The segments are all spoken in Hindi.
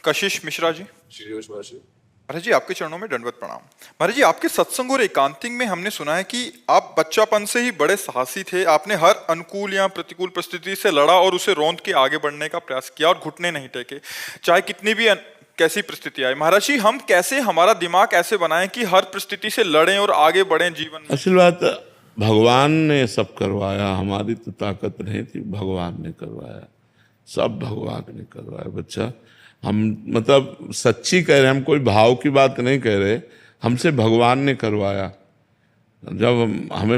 कशिश मिश्रा जी। श्री महाराज जी। महाराज जी आपके चरणों में दंडवत प्रणाम। महाराज जी आपके सत्संग और एकांतिक में हमने सुना है कि आप बच्चापन से ही बड़े साहसी थे। आपने हर अनुकूल या प्रतिकूल परिस्थिति से लड़ा और उसे रौंद के आगे बढ़ने का प्रयास किया और घुटने नहीं टेके, चाहे कितनी भी कैसी परिस्थिति आए। महाराज जी हम कैसे हमारा दिमाग ऐसे बनाएं कि हर परिस्थिति से लड़ें और आगे बढ़ें जीवन में? असल बात भगवान ने सब करवाया, हमारी तो ताकत नहीं थी, भगवान ने करवाया, सब भगवान ने करवाया बच्चा। हम मतलब सच्ची कह रहे हैं, हम कोई भाव की बात नहीं कह रहे, हमसे भगवान ने करवाया। जब हमें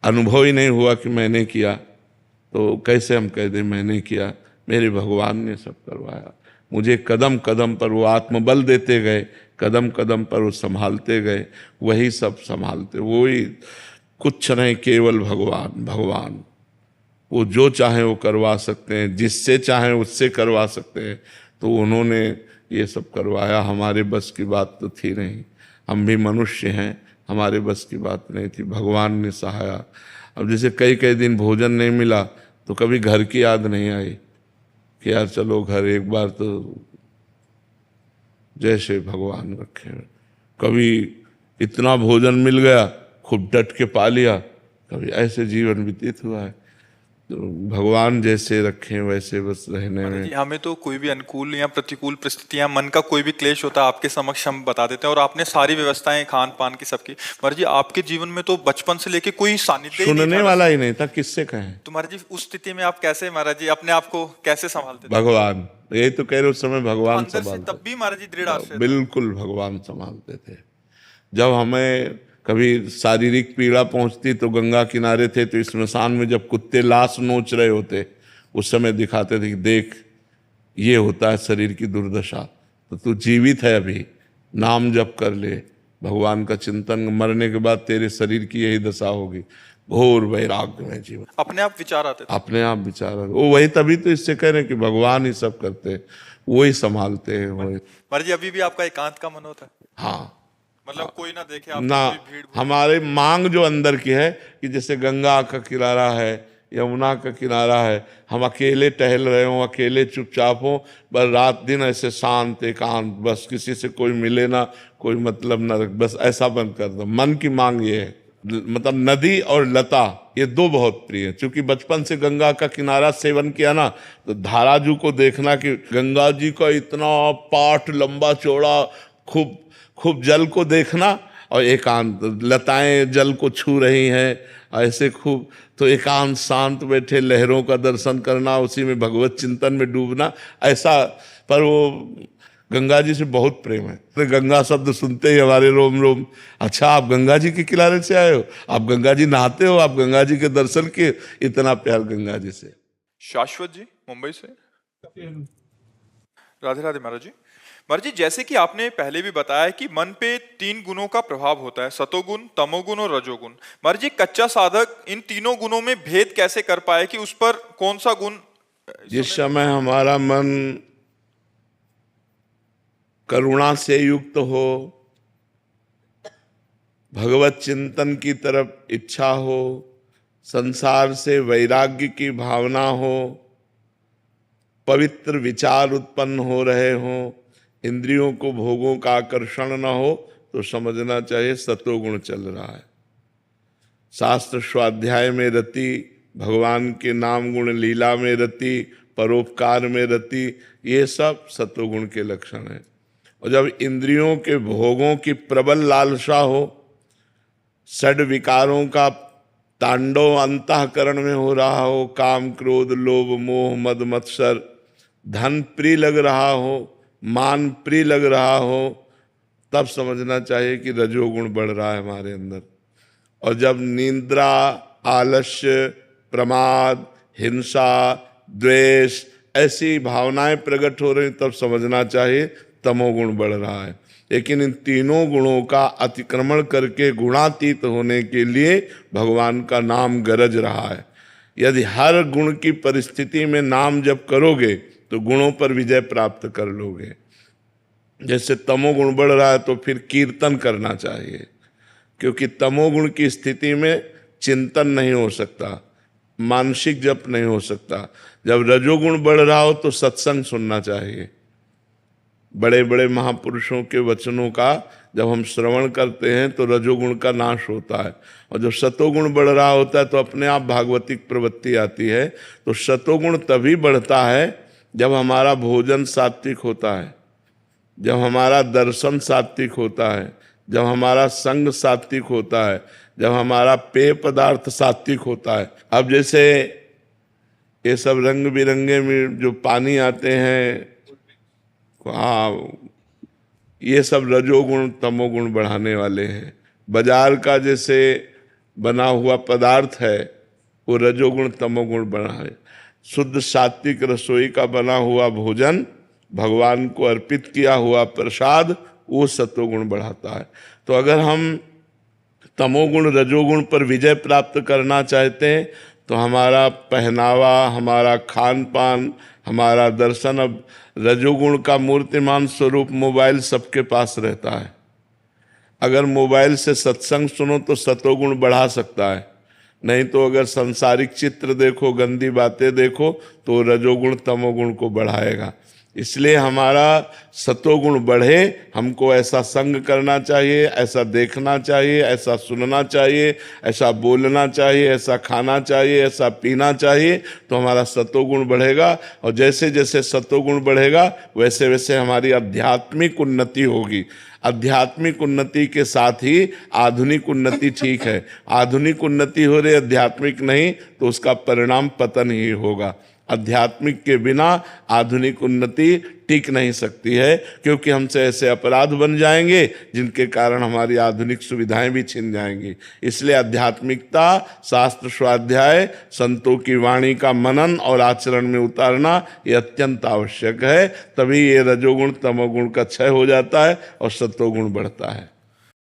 अनुभव ही नहीं हुआ कि मैंने किया तो कैसे हम कह दें मैंने किया? मेरे भगवान ने सब करवाया। मुझे कदम कदम पर वो आत्मबल देते गए, कदम कदम पर वो संभालते गए, वही सब संभालते, वही कुछ नहीं, केवल भगवान। भगवान वो जो चाहे वो करवा सकते हैं, जिससे चाहे उससे करवा सकते हैं, तो उन्होंने ये सब करवाया। हमारे बस की बात तो थी नहीं, हम भी मनुष्य हैं, हमारे बस की बात नहीं थी, भगवान ने सहाया। अब जैसे कई कई दिन भोजन नहीं मिला तो कभी घर की याद नहीं आई कि यार चलो घर एक बार तो जैसे भगवान रखे। कभी इतना भोजन मिल गया खूब डट के पा लिया, कभी ऐसे जीवन व्यतीत हुआ है। तो भगवान जैसे रखें वैसे बस रहने में। हमें तो कोई भी अनुकूल या प्रतिकूल परिस्थितियां, मन का कोई भी क्लेश होता है आपके समक्ष हम बता देते हैं, और आपने सारी व्यवस्थाएं खान पान की सबकी। महाराज जी आपके जीवन में तो बचपन से लेके कोई सानिध्य सुनने वाला ही नहीं था, किससे कहें? तो महाराज जी उस स्थिति में आप कैसे महाराज जी अपने आप को कैसे संभालते थे? भगवान, यही तो कह रहे उस समय भगवान अंदर से संभालते, तब भी महाराज जी दृढ़ आश्रय था। बिल्कुल भगवान संभालते थे। जब हमें कभी शारीरिक पीड़ा पहुंचती तो गंगा किनारे थे, तो स्मशान में जब कुत्ते लाश नोच रहे होते उस समय दिखाते थे कि देख ये होता है शरीर की दुर्दशा, तो तू जीवित है, अभी नाम जप कर ले, भगवान का चिंतन, मरने के बाद तेरे शरीर की यही दशा होगी। घोर वैराग्य में जीवन, अपने आप विचार आते थे, अपने आप विचार। वो वही, तभी तो इससे कह रहे हैं कि भगवान ही सब करते हैं, वही संभालते हैं। वही महाराज जी अभी भी आपका एकांत का मन होता है? हाँ, मतलब कोई ना देखे आप ना, भीड़। हमारे मांग जो अंदर की है कि जैसे गंगा का किनारा है, यमुना का किनारा है, हम अकेले टहल रहे हों, अकेले चुपचाप हों, बस रात दिन ऐसे शांत एकांत, बस किसी से कोई मिले ना, कोई मतलब ना, बस ऐसा बंद कर दो। मन की मांग ये है। मतलब नदी और लता ये दो बहुत प्रिय है, क्योंकि बचपन से गंगा का किनारा सेवन किया ना, तो धाराजू को देखना कि गंगा जी का इतना पाट लंबा चौड़ा, खूब खूब जल को देखना, और एकांत, लताएं जल को छू रही हैं ऐसे खूब, तो एकांत शांत बैठे लहरों का दर्शन करना, उसी में भगवत चिंतन में डूबना, ऐसा। पर वो गंगा जी से बहुत प्रेम है, तो गंगा शब्द सुनते ही हमारे रोम रोम, अच्छा आप गंगा जी के किनारे से आए हो, आप गंगा जी नहाते हो, आप गंगा जी के दर्शन किए, इतना प्यार गंगा जी से। शाश्वत जी मुंबई से, राधे राधे। महाराज जी, महाराज जी जैसे कि आपने पहले भी बताया कि मन पे 3 गुणों का प्रभाव होता है, सतोगुण, तमोगुण और रजोगुण। महाराज जी कच्चा साधक इन तीनों गुणों में भेद कैसे कर पाए कि उस पर कौन सा गुण? जिस समय हमारा मन करुणा से युक्त हो, भगवत चिंतन की तरफ इच्छा हो, संसार से वैराग्य की भावना हो, पवित्र विचार उत्पन्न हो रहे हों, इंद्रियों को भोगों का आकर्षण न हो, तो समझना चाहिए सतोगुण चल रहा है। शास्त्र स्वाध्याय में रति, भगवान के नाम गुण लीला में रति, परोपकार में रति, ये सब सतोगुण के लक्षण हैं। और जब इंद्रियों के भोगों की प्रबल लालसा हो, षड विकारों का तांडव अंतःकरण में हो रहा हो, काम क्रोध लोभ मोह मद मत्सर, धन प्रिय लग रहा हो, मान प्रिय लग रहा हो, तब समझना चाहिए कि रजोगुण बढ़ रहा है हमारे अंदर। और जब निद्रा, आलस्य, प्रमाद, हिंसा, द्वेष ऐसी भावनाएं प्रकट हो रही, तब समझना चाहिए तमोगुण बढ़ रहा है। लेकिन इन तीनों गुणों का अतिक्रमण करके गुणातीत होने के लिए भगवान का नाम गरज रहा है। यदि हर गुण की परिस्थिति में नाम जप करोगे तो गुणों पर विजय प्राप्त कर लोगे। जैसे तमोगुण बढ़ रहा है तो फिर कीर्तन करना चाहिए, क्योंकि तमोगुण की स्थिति में चिंतन नहीं हो सकता। मानसिक जप नहीं हो सकता। जब रजोगुण बढ़ रहा हो तो सत्संग सुनना चाहिए। बड़े बड़े महापुरुषों के वचनों का जब हम श्रवण करते हैं तो रजोगुण का नाश होता है, और जब सतोगुण बढ़ रहा होता है तो अपने आप भागवतिक प्रवृत्ति आती है। तो सतोगुण तभी बढ़ता है जब हमारा भोजन सात्विक होता है, जब हमारा दर्शन सात्विक होता है, जब हमारा संग सात्विक होता है, जब हमारा पेय पदार्थ सात्विक होता है। अब जैसे ये सब रंग बिरंगे में जो पानी आते हैं, हाँ, ये सब रजोगुण तमोगुण बढ़ाने वाले हैं। बाजार का जैसे बना हुआ पदार्थ है वो रजोगुण तमोगुण बढ़ाए। शुद्ध सात्विक रसोई का बना हुआ भोजन, भगवान को अर्पित किया हुआ प्रसाद, वो सत्वगुण बढ़ाता है। तो अगर हम तमोगुण रजोगुण पर विजय प्राप्त करना चाहते हैं तो हमारा पहनावा, हमारा खान पान, हमारा दर्शन, अब रजोगुण का मूर्तिमान स्वरूप मोबाइल सबके पास रहता है। अगर मोबाइल से सत्संग सुनो तो सतोगुण बढ़ा सकता है, नहीं तो अगर सांसारिक चित्र देखो, गंदी बातें देखो तो रजोगुण तमोगुण को बढ़ाएगा। इसलिए हमारा सतोगुण बढ़े, हमको ऐसा संग करना चाहिए, ऐसा देखना चाहिए, ऐसा सुनना चाहिए, ऐसा बोलना चाहिए, ऐसा खाना चाहिए, ऐसा पीना चाहिए, तो हमारा सतोगुण बढ़ेगा। और जैसे जैसे सतोगुण बढ़ेगा वैसे वैसे हमारी आध्यात्मिक उन्नति होगी। आध्यात्मिक उन्नति के साथ ही आधुनिक उन्नति ठीक है। आधुनिक उन्नति हो रही, आध्यात्मिक नहीं, तो उसका परिणाम पतन ही होगा। आध्यात्मिक के बिना आधुनिक उन्नति टिक नहीं सकती है, क्योंकि हमसे ऐसे अपराध बन जाएंगे जिनके कारण हमारी आधुनिक सुविधाएं भी छिन जाएंगी। इसलिए आध्यात्मिकता, शास्त्र स्वाध्याय, संतों की वाणी का मनन और आचरण में उतारना ये अत्यंत आवश्यक है। तभी ये रजोगुण तमोगुण का क्षय हो जाता है और सत्वगुण बढ़ता है।